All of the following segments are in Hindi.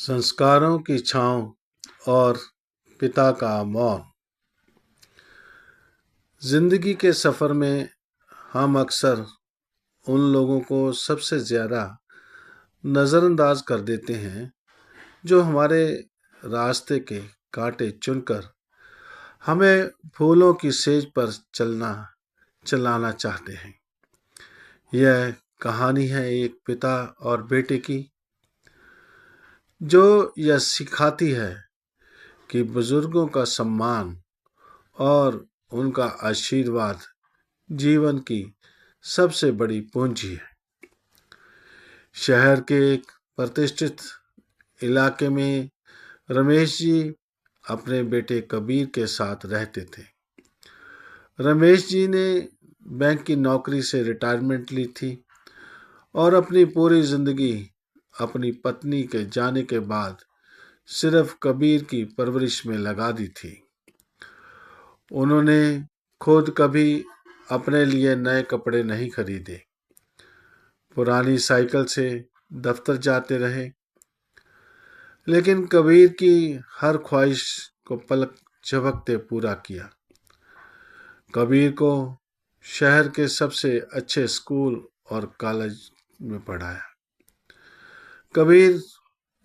संस्कारों की छाँव और पिता का मौन। जिंदगी के सफ़र में हम अक्सर उन लोगों को सबसे ज़्यादा नज़रअंदाज कर देते हैं जो हमारे रास्ते के कांटे चुनकर हमें फूलों की सेज पर चलाना चाहते हैं। यह कहानी है एक पिता और बेटे की, जो यह सिखाती है कि बुजुर्गों का सम्मान और उनका आशीर्वाद जीवन की सबसे बड़ी पूंजी है। शहर के एक प्रतिष्ठित इलाके में रमेश जी अपने बेटे कबीर के साथ रहते थे। रमेश जी ने बैंक की नौकरी से रिटायरमेंट ली थी और अपनी पूरी जिंदगी अपनी पत्नी के जाने के बाद सिर्फ कबीर की परवरिश में लगा दी थी। उन्होंने खुद कभी अपने लिए नए कपड़े नहीं खरीदे, पुरानी साइकिल से दफ्तर जाते रहे, लेकिन कबीर की हर ख्वाहिश को पलक झपकते पूरा किया। कबीर को शहर के सबसे अच्छे स्कूल और कॉलेज में पढ़ाया। कबीर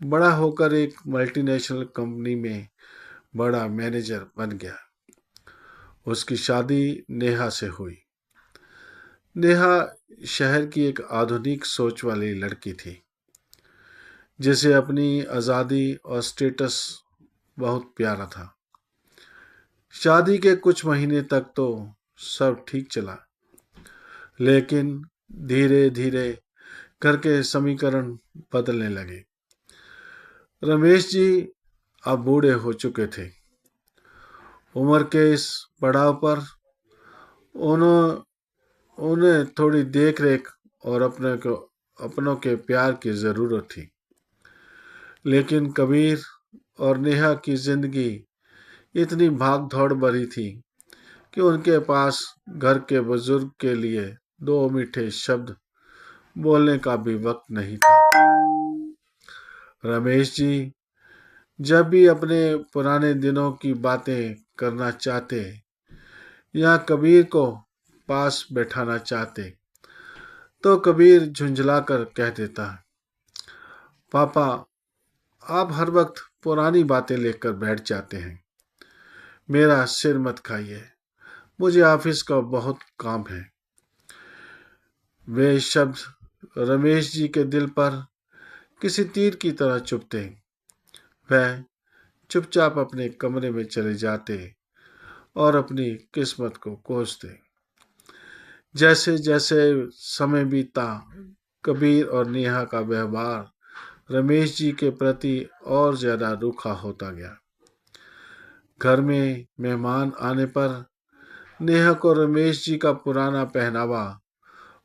बड़ा होकर एक मल्टीनेशनल कंपनी में बड़ा मैनेजर बन गया। उसकी शादी नेहा से हुई। नेहा शहर की एक आधुनिक सोच वाली लड़की थी, जिसे अपनी आज़ादी और स्टेटस बहुत प्यारा था। शादी के कुछ महीने तक तो सब ठीक चला, लेकिन धीरे धीरे घर के समीकरण बदलने लगे। रमेश जी अब बूढ़े हो चुके थे। उम्र के इस पड़ाव पर उन्हें थोड़ी देख रेख और अपनों के प्यार की ज़रूरत थी। लेकिन कबीर और नेहा की जिंदगी इतनी भाग दौड़ भरी थी कि उनके पास घर के बुजुर्ग के लिए दो मीठे शब्द बोलने का भी वक्त नहीं था। रमेश जी जब भी अपने पुराने दिनों की बातें करना चाहते या कबीर को पास बैठाना चाहते, तो कबीर झुंझलाकर कह देता, पापा, आप हर वक्त पुरानी बातें लेकर बैठ जाते हैं। मेरा सिर मत खाइए, मुझे ऑफिस का बहुत काम है। वे शब्द रमेश जी के दिल पर किसी तीर की तरह चुभते। वह चुपचाप अपने कमरे में चले जाते और अपनी किस्मत को कोसते। जैसे जैसे समय बीता, कबीर और नेहा का व्यवहार रमेश जी के प्रति और ज्यादा रूखा होता गया। घर में मेहमान आने पर नेहा को रमेश जी का पुराना पहनावा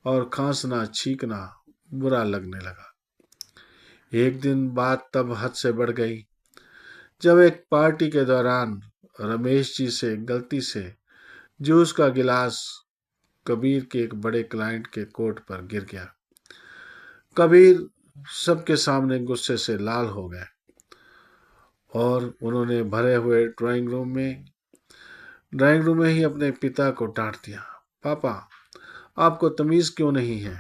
और खांसना छींकना बुरा लगने लगा। एक दिन बात तब हद से बढ़ गई जब एक पार्टी के दौरान रमेश जी से गलती से जूस का गिलास कबीर के एक बड़े क्लाइंट के कोट पर गिर गया। कबीर सबके सामने गुस्से से लाल हो गए और उन्होंने भरे हुए ड्राइंग रूम में ही अपने पिता को डांट दिया, पापा, आपको तमीज क्यों नहीं है?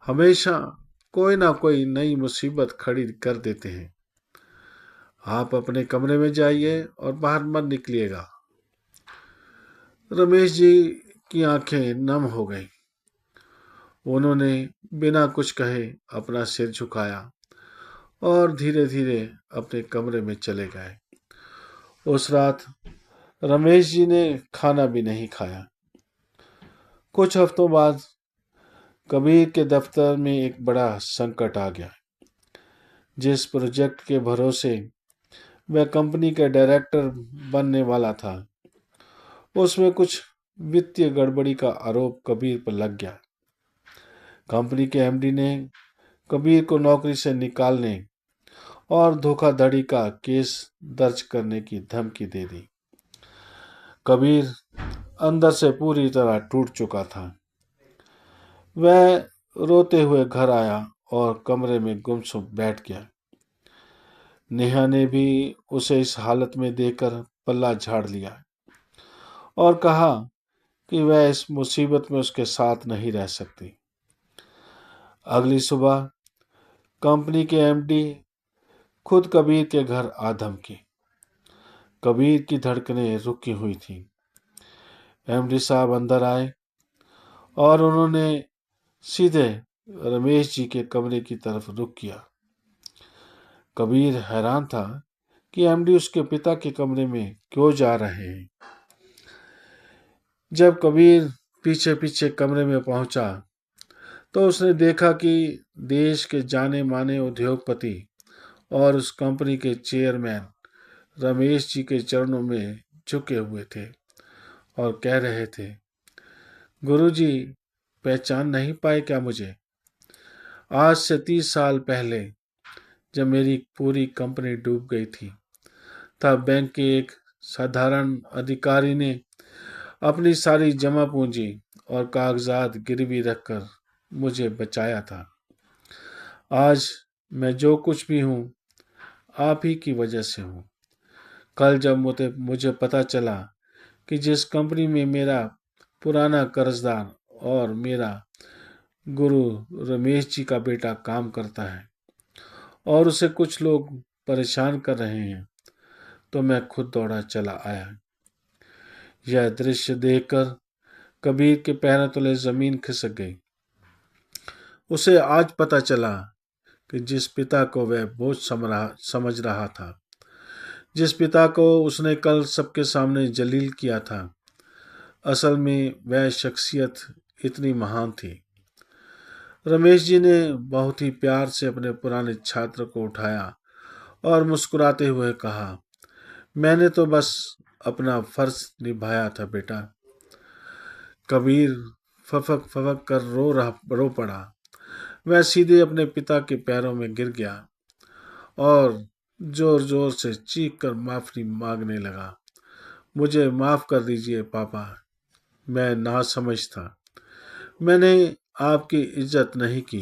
हमेशा कोई ना कोई नई मुसीबत खड़ी कर देते हैं। आप अपने कमरे में जाइए और बाहर मत निकलिएगा। रमेश जी की आंखें नम हो गईं। उन्होंने बिना कुछ कहे अपना सिर झुकाया और धीरे धीरे अपने कमरे में चले गए। उस रात रमेश जी ने खाना भी नहीं खाया। कुछ हफ्तों बाद कबीर के दफ्तर में एक बड़ा संकट आ गया। जिस प्रोजेक्ट के भरोसे वह कंपनी का डायरेक्टर बनने वाला था, उसमें कुछ वित्तीय गड़बड़ी का आरोप कबीर पर लग गया। कंपनी के एमडी ने कबीर को नौकरी से निकालने और धोखाधड़ी का केस दर्ज करने की धमकी दे दी। कबीर अंदर से पूरी तरह टूट चुका था। वह रोते हुए घर आया और कमरे में गुमसुम बैठ गया। नेहा ने भी उसे इस हालत में देखकर पल्ला झाड़ लिया और कहा कि वह इस मुसीबत में उसके साथ नहीं रह सकती। अगली सुबह कंपनी के एमडी खुद कबीर के घर आ धमकी। कबीर की धड़कनें रुकी हुई थीं। एमडी साहब अंदर आए और उन्होंने सीधे रमेश जी के कमरे की तरफ रुख किया। कबीर हैरान था कि एमडी उसके पिता के कमरे में क्यों जा रहे हैं। जब कबीर पीछे पीछे कमरे में पहुंचा तो उसने देखा कि देश के जाने माने उद्योगपति और उस कंपनी के चेयरमैन रमेश जी के चरणों में झुके हुए थे और कह रहे थे, गुरुजी, पहचान नहीं पाए क्या मुझे? आज से 30 साल पहले जब मेरी पूरी कंपनी डूब गई थी, तब बैंक के एक साधारण अधिकारी ने अपनी सारी जमा पूंजी और कागजात गिरवी रखकर मुझे बचाया था। आज मैं जो कुछ भी हूँ, आप ही की वजह से हूँ। कल जब मुझे पता चला कि जिस कंपनी में मेरा पुराना कर्जदार और मेरा गुरु रमेश जी का बेटा काम करता है और उसे कुछ लोग परेशान कर रहे हैं, तो मैं खुद दौड़ा चला आया। यह दृश्य देखकर कबीर के पैरों तले जमीन खिसक गई। उसे आज पता चला कि जिस पिता को वह बोझ समझ रहा था, जिस पिता को उसने कल सबके सामने जलील किया था, असल में वह शख्सियत इतनी महान थी। रमेश जी ने बहुत ही प्यार से अपने पुराने छात्र को उठाया और मुस्कुराते हुए कहा, मैंने तो बस अपना फर्ज निभाया था बेटा। कबीर फफक फफक कर रो पड़ा। वह सीधे अपने पिता के पैरों में गिर गया और जोर जोर से चीख कर माफी मांगने लगा। मुझे माफ कर दीजिए पापा, मैं नासमझ था, मैंने आपकी इज्जत नहीं की।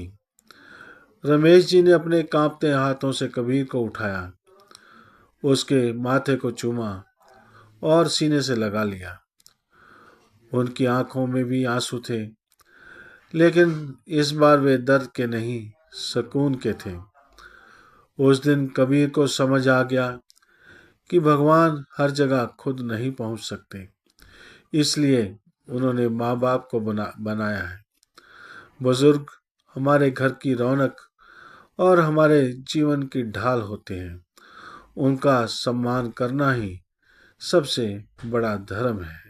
रमेश जी ने अपने कांपते हाथों से कबीर को उठाया, उसके माथे को चूमा और सीने से लगा लिया। उनकी आंखों में भी आंसू थे, लेकिन इस बार वे दर्द के नहीं, सुकून के थे। उस दिन कबीर को समझ आ गया कि भगवान हर जगह खुद नहीं पहुंच सकते, इसलिए उन्होंने माँ बाप को बनाया है। बुजुर्ग हमारे घर की रौनक और हमारे जीवन की ढाल होते हैं। उनका सम्मान करना ही सबसे बड़ा धर्म है।